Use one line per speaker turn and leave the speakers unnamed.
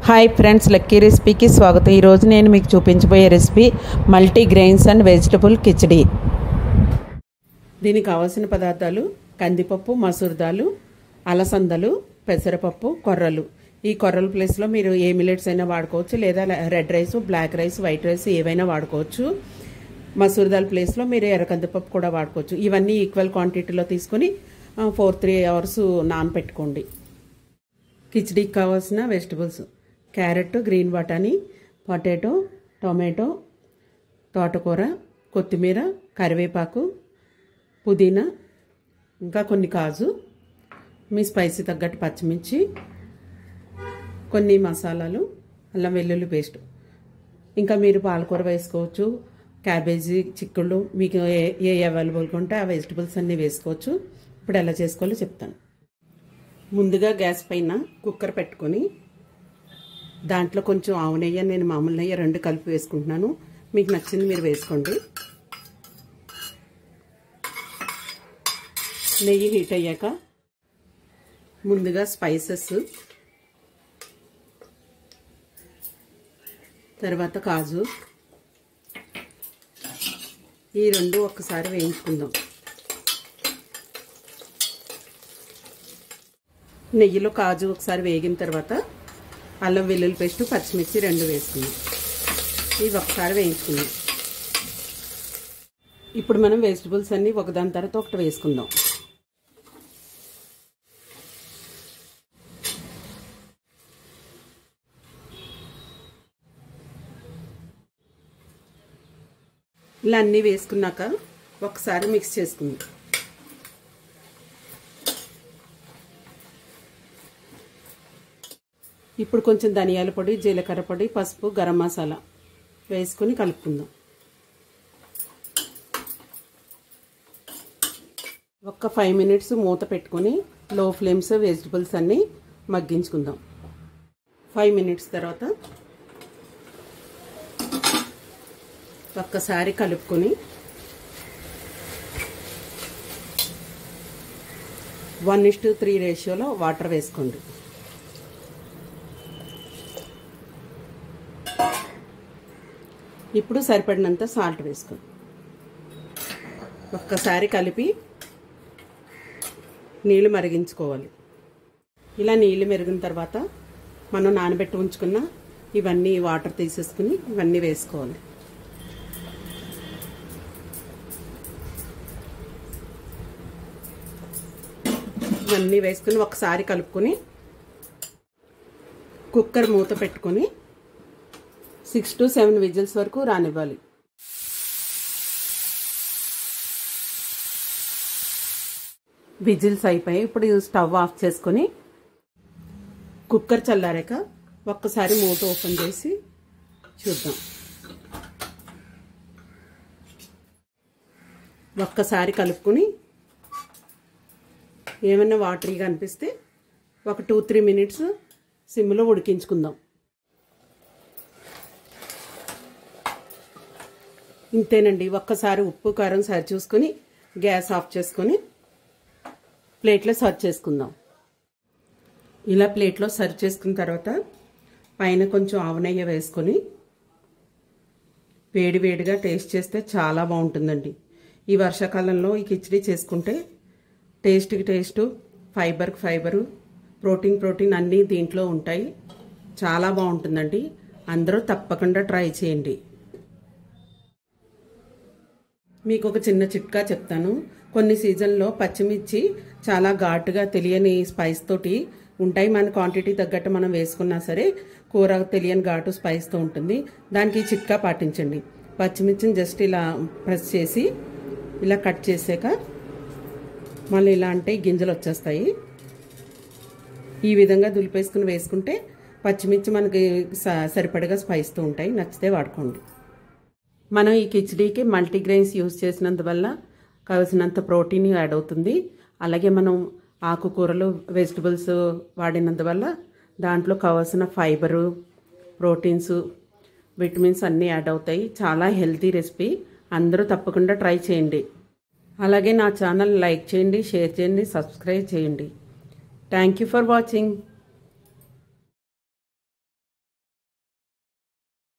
Hi friends, lucky రెసిపీకి స్వాగతం. ఈరోజు నేను మీకు చూపించబోయే recipe multi grains and vegetable khichdi. దీనికి కావాల్సిన పదార్థాలు కందిపప్పు, మసూర్ దాలు, అలసందలు, పెసరపప్పు, కొర్రలు. ఈ కొర్రల ప్లేస్లో మీరు ఏ మిల్లెట్స్ అయినా వాడుకోవచ్చు, లేదా red rice, black rice, white rice ఏవైనా వాడుకోవచ్చు. మసూర్ దాల్ ప్లేస్లో మీరు ఎర్ర కందిపప్పు కూడా వాడుకోవచ్చు. ఇవన్నీ ఈక్వల్ క్వాంటిటీలో తీసుకొని 3 hours నానపెట్టుకోండి. కిచడీకి కావాల్సిన వెజిటబుల్స్: క్యారెట్, గ్రీన్ బటానీ, పొటాటో, టొమాటో, తోటకూర, కొత్తిమీర, కరివేపాకు, పుదీనా, ఇంకా కొన్ని కాజు, మీ స్పైసీ తగ్గట్టు పచ్చిమిర్చి, కొన్ని మసాలాలు, అల్లం వెల్లుల్లి పేస్ట్. ఇంకా మీరు పాలకూర వేసుకోవచ్చు, క్యాబేజీ, చిక్కుళ్ళు, మీకు ఏ అవైలబుల్గా ఉంటే ఆ వెజిటబుల్స్ అన్నీ వేసుకోవచ్చు. ఇప్పుడు ఎలా చేసుకోవాలో చెప్తాను. ముందుగా గ్యాస్ పైన కుక్కర్ పెట్టుకొని దాంట్లో కొంచెం ఆవు నెయ్యి, నేను మామూలు నెయ్యి 2 కలిపి వేసుకుంటున్నాను. మీకు నచ్చింది మీరు వేసుకోండి. నెయ్యి హీట్ అయ్యాక ముందుగా స్పైసెస్, తర్వాత కాజు, ఈ 2 ఒక్కసారి వేయించుకుందాం. నెయ్యిలో కాజు ఒకసారి వేగిన తర్వాత అల్లం వెల్లుల్లి పేస్ట్, పచ్చిమిర్చి 2 వేసుకుందాం. ఇవి ఒకసారి వేయించుకుందాం. ఇప్పుడు మనం వెజిటబుల్స్ అన్నీ ఒకదాని తర్వాత ఒకటి వేసుకుందాం. ఇలా అన్నీ వేసుకున్నాక ఒకసారి మిక్స్ చేసుకుందాం. ఇప్పుడు కొంచెం ధనియాల పొడి, జీలకర్ర పొడి, పసుపు, గరం మసాలా వేసుకొని కలుపుకుందాం. ఒక 5 minutes మూత పెట్టుకొని లో ఫ్లేమ్స్ వెజిటబుల్స్ అన్నీ మగ్గించుకుందాం. 5 minutes తర్వాత ఒక్కసారి కలుపుకొని 1:3 రేషియోలో వాటర్ వేసుకోండి. ఇప్పుడు సరిపడినంత సాల్ట్ వేసుకోండి. ఒక్కసారి కలిపి నీళ్ళు మరిగించుకోవాలి. ఇలా నీళ్ళు మెరిగిన తర్వాత మనం నానబెట్టి ఉంచుకున్న ఇవన్నీ వాటర్ తీసేసుకుని ఇవన్నీ వేసుకోవాలి. ఇవన్నీ వేసుకుని ఒకసారి కలుపుకొని కుక్కర్ మూత పెట్టుకొని 6 to 7 విజిల్స్ వరకు రానివ్వాలి. విజిల్స్ అయిపోయి ఇప్పుడు స్టవ్ ఆఫ్ చేసుకొని కుక్కర్ చల్లారాక ఒక్కసారి మూత ఓపెన్ చేసి చూద్దాం. ఒక్కసారి కలుపుకొని ఏమన్నా వాటరీగా అనిపిస్తే ఒక 2-3 minutes సిమ్లో ఉడికించుకుందాం. ఇంతేనండి. ఒక్కసారి ఉప్పు కారం సరి చూసుకొని గ్యాస్ ఆఫ్ చేసుకొని ప్లేట్లో సర్వ్ చేసుకుందాం. ఇలా ప్లేట్లో సర్వ్ చేసుకున్న తర్వాత పైన కొంచెం ఆవు నెయ్యి వేసుకొని వేడివేడిగా టేస్ట్ చేస్తే చాలా బాగుంటుందండి. ఈ వర్షాకాలంలో ఈ కిచడీ చేసుకుంటే టేస్ట్కి టేస్ట్, ఫైబర్కి ఫైబరు, ప్రోటీన్ అన్నీ దీంట్లో ఉంటాయి. చాలా బాగుంటుందండి. అందరూ తప్పకుండా ట్రై చేయండి. మీకు ఒక చిన్న చిట్కా చెప్తాను. కొన్ని సీజన్లో పచ్చిమిర్చి చాలా ఘాటుగా తెలియని స్పైస్ తోటి ఉంటాయి. మన క్వాంటిటీ తగ్గట్టు మనం వేసుకున్నా సరే కూర తెలియని ఘాటు స్పైస్తో ఉంటుంది. దానికి చిట్కా పాటించండి. పచ్చిమిర్చిని జస్ట్ ఇలా ప్రెస్ చేసి ఇలా కట్ చేసాక మళ్ళీ ఇలా అంటే గింజలు వచ్చేస్తాయి. ఈ విధంగా దులిపేసుకుని వేసుకుంటే పచ్చిమిర్చి మనకి సరిపడగా స్పైస్తో ఉంటాయి. నచ్చితే వాడుకోండి. మనం ఈ కిచడీకి మల్టీగ్రెయిన్స్ యూజ్ చేసినందువల్ల కావాల్సినంత ప్రోటీన్ యాడ్ అవుతుంది. అలాగే మనం ఆకుకూరలు, వెజిటబుల్స్ వాడినందువల్ల దాంట్లో కావాల్సిన ఫైబరు, ప్రోటీన్స్, విటమిన్స్ అన్నీ యాడ్ అవుతాయి. చాలా హెల్తీ రెసిపీ. అందరూ తప్పకుండా ట్రై చేయండి. అలాగే నా ఛానల్ లైక్ చేయండి, షేర్ చేయండి, సబ్స్క్రైబ్ చేయండి. Thank you for watching.